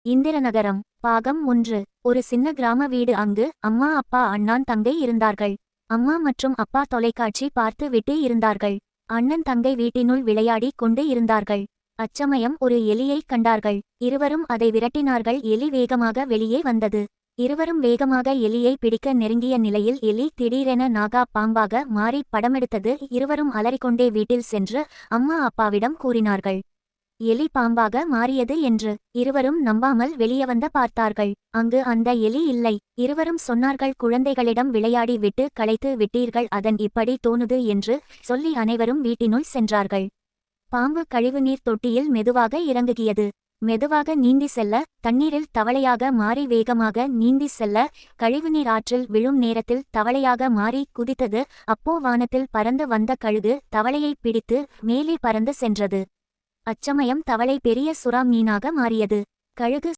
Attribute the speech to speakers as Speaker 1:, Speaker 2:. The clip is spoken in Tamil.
Speaker 1: இந்திரநகரம் பாகம் 1. ஒரு சின்ன கிராம வீடு. அங்கு அம்மா, அப்பா, அண்ணன், தங்கை இருந்தார்கள். அம்மா மற்றும் அப்பா தொலைக்காட்சி பார்த்து விட்டு இருந்தார்கள். அண்ணன், தங்கை வீட்டினுள் விளையாடி கொண்டு இருந்தார்கள். அச்சமயம் ஒரு எலியைக் கண்டார்கள். இருவரும் அதை விரட்டினார்கள். எலி வேகமாக வெளியே வந்தது. இருவரும் வேகமாக எலியை பிடிக்க நெருங்கிய நிலையில் எலி திடீரென நாகா பாம்பாக மாறி படமெடுத்தது. இருவரும் அலறிக்கொண்டே வீட்டில் சென்று அம்மா, அப்பாவிடம் கூறினார்கள், எலி பாம்பாக மாறியது என்று. இருவரும் நம்பாமல் வெளியே வந்த பார்த்தார்கள். அங்கு அந்த எலி இல்லை. இருவரும் சொன்னார்கள், குழந்தைகளிடம் விளையாடி விட்டு களைத்து விட்டீர்கள், அதன் இப்படி தோணுது என்று சொல்லி அனைவரும் வீட்டினுள் சென்றார்கள். பாம்பு கழிவுநீர் தொட்டியில் மெதுவாக இறங்குகியது. மெதுவாக நீந்தி செல்ல, தண்ணீரில் தவளையாக மாறி வேகமாக நீந்தி செல்ல, கழிவுநீர் ஆற்றில் விழும் நேரத்தில் தவளையாக மாறி குதித்தது. அப்போ வானத்தில் பறந்து வந்த கழுகு தவளையை பிடித்து மேலே பறந்து சென்றது. அச்சமயம் தவளை பெரிய சுறா மீனாக மாறியது. கழுகு